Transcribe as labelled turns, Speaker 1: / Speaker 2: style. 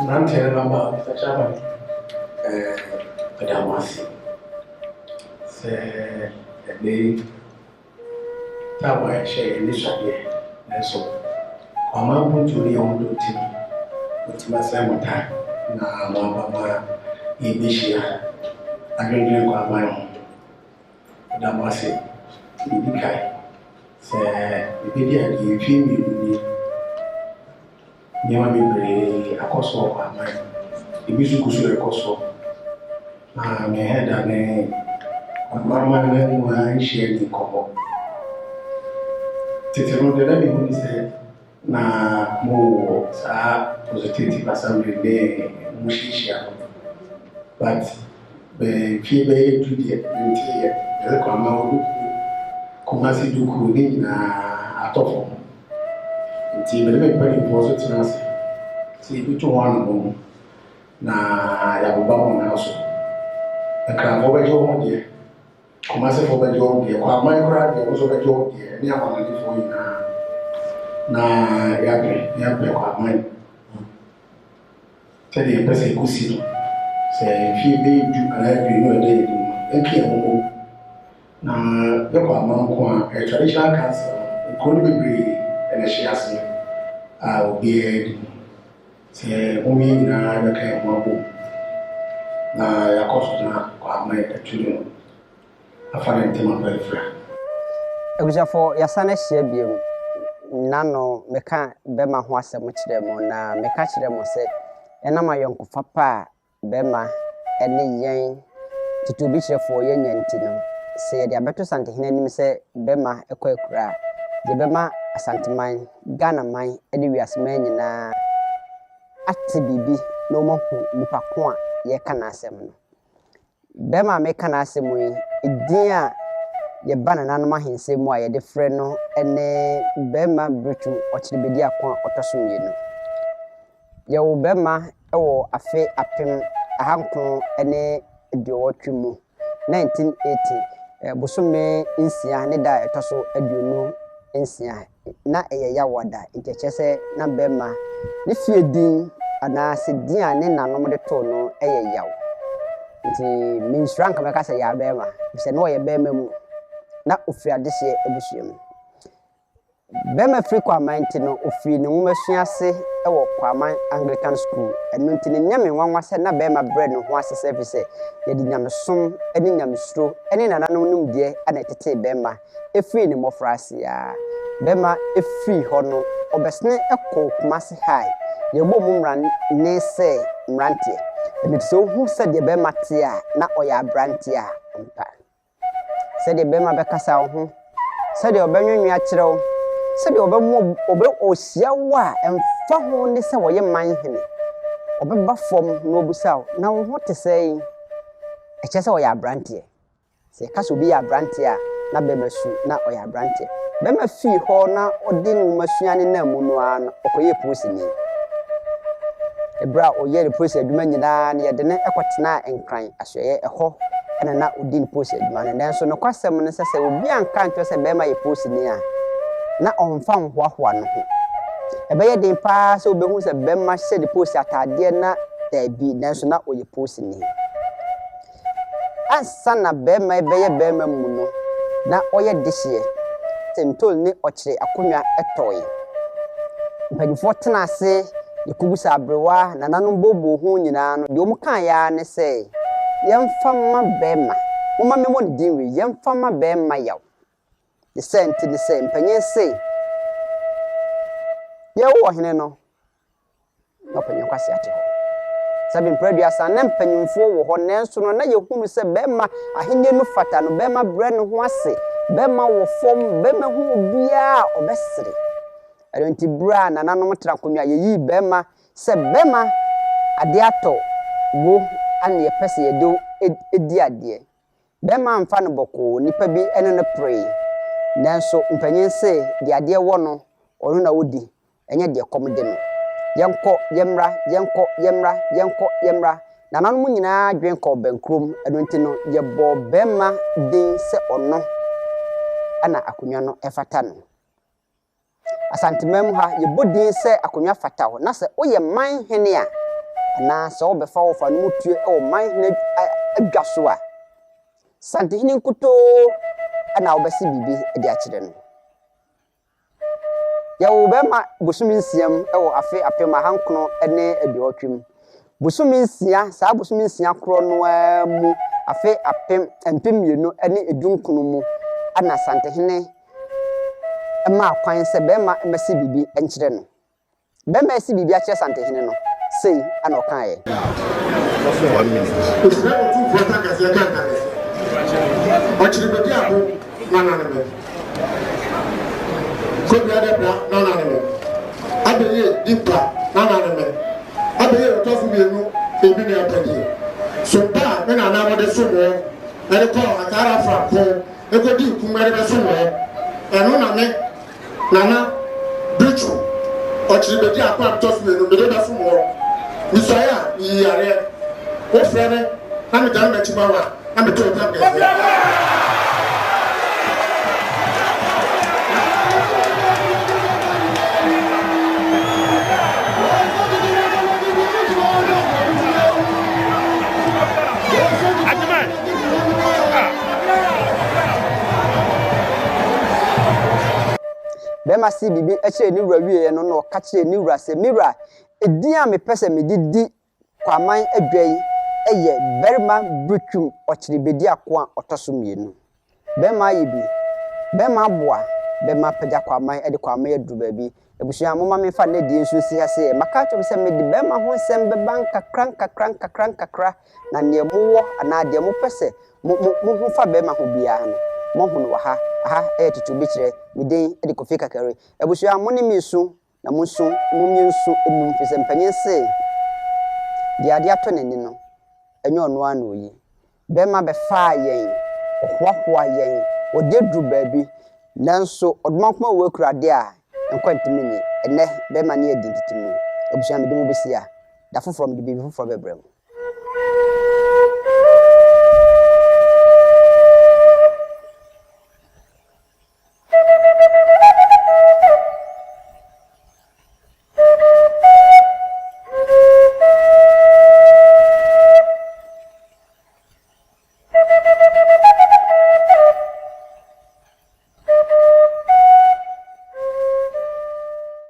Speaker 1: nante mama fachaba pedamasi se ebe tawa she ni swade nso Kwamanmanhene yondo tim utimasa mota na mama ibishia agregre Kwamanmanhene pedamasi ibikai se ibidi adi fimi ni Nyama bebree akoso Kwaman ibisu kusu ekoso na me heda ne Kwamanmanhene mu anhye ni komo tete no de na me hu se na mo sa positive assembly ne mushishia but be fi be tudie ntie ya Kwamanmanhene komasi duku ni na atofo nti bele me pari poso tinase si bitu wana mo na ya baba mo na so ekra mo bejo mo die komase fo bejo die kwa mai kra die so bejo die ni amana ni fo na ya be kwa mai tede pese kusi no se fi be du ala bi no de di eki mo na be kwa manko a traditional council ko no be and she has me. I'll be say, women na yaka mo na yakoso kwa mai children. Afana ntema pelfra.
Speaker 2: Ebujafo yasane hye biem. Nano meka bema ho asem kire mo na meka kire mo se enam ayonko fapa bema ene yen titubi kirefo ye nyanti no se ye de abeto sante hinanim se bema ekwa de bema Asante man Ghana man ene wiasema nyina ate bibi no mo hu nipa ko a ye kana asem no bema me kana asem yi edin a ye bana nanom ahense mu a ye de frɛ no ene Barima Bretwum Okyere Bediako a otoso no ye wo bema ewo afe apem ahankon ene ediowotwe mu 1980 bosome nsia ne da etoso aduonu nsia na eye yawada nkechese na Barima ne fie din ana se din a ne nanom de to no eye yaw nti minsranka meka se ya Barima se no ye Barima mu na ofiri adehye ebusuam Barima firi Kwamanhene no ofiri ne nwomasuase ewo Kwaman Anglican School enu nti ne nyame nwanwa se na Barima bread no ho ase service se ye di nyamesom eni nyamesuro eni nananom numde ana etete Barima efiri ne mofrase ya Barima efiri ho no obesne ekọ Kumasi high ye bom mran ne se mrantie emi so hu se de Barima te a na oya abrantie a mpa se de Barima bekasa ho se de obenwenwa kirew se de obemu obe osia wa emfa ho ne se woye manhene obeba fom na obusaw na ho te sei eche se oya abrantie se kaso bi ya abrantie a na Barima su na oya abrantie Barima fi ho na odin masuane na mu no an okoye prosini ebra oye prosi aduma nyina na ye de ne ekotena enkran asoye eho ena na odin prosi aduma na nso no kwasem ne se obi anka ntwe se Barima ye prosini a na onfa nhwahwa no ho ebeye den pa se obehu se Barima hye de prosi atade na dabi nso na oye prosini ansa na Barima ebeye Barima mu no na oye dehye tentol ni Okyere akonwa etoy mpanifo tena ase yekubusa abrewa na nanom bobo ho nyina no de omkan ya ne se yemfa ma Barima moma memo ne dinwe yemfa ma Barima yaw de senti de se mpanyin se ye wo Ohene no opanyin kwase ate ho sabi mpradua san na mpanyimfo wo ho nenso no na yehunu se Barima ahene no fata no Barima bre no ho ase Barima wo fom Barima hu obia obesere enti bra na nanom tra konwa yeyi Barima se Barima ade ato wo ane yepese yedo edi ade Barima amfa no boko nipa bi ene no pray nanso mpanyin se de ade wo no onu na wodi enye de kom de no yenko yemra na nanom nyina adwen ko bankrom enti no yebo Barima din se ono ana akonwa no efata no Asante mem ha yebodin se akonwa fata ho na se oye manhene a na sɛ wo befa wo fa no mutue o manhene adwa so a santehene nkutoo ana wo bɛsi bibi de akyerɛ no yawo bɛma busumi nsiam ɛwɔ afe apem ahankono ne aduotwem busumi nsia saa busumi nsia koro no mu afe apem empem mienu ne edunkunu mu ana santehene ma kwan sɛ bɛma mɛsi bibi nkyerɛ no bɛma esi bibi akyerɛ santehene no sei ana ɔkae
Speaker 3: 1 minute Okyere Bediako nananeme Kobiade bra nananeme Abeye dimpa nananeme Abeye otofu mienu ebi ne apedi so ba me na na wode so mo ere ko akara fra ko ekodi kumare be so mo eno na me nana Bretwum Okyere Bediako otofu mienu me de so mo Misaya yare o frere na me dan me chimawa na me to ta be
Speaker 2: bema si bibi eche ni wura wie no no ka kire ni wura se mira edin a me pese me didi kwaman adwai eye Barima Bretwum Okyere Bediako a otoso mienu bema yibi bema boa bema pagya kwaman de kwaman aduru baabi ebusua moma me fa na die nso si ha se maka twom se me di bema ho nsem beban kakran na ne mowo ana de mo pese mo ho fa bema ho bia no mo hu no ha tutu bi kire me den de kofi kakare ebusua mo ne mi su na mo su mo mi nsu emum fese mpanyin se dia dia to nani no enye ono ana oyi bema be fa yen ohwahwa yen ode dru baabi nanso odomankoma wo akurade a enkwantimi ni ene bema ne adi ntitimu ebusua me de mo besia da foforo me de bi foforo bebrem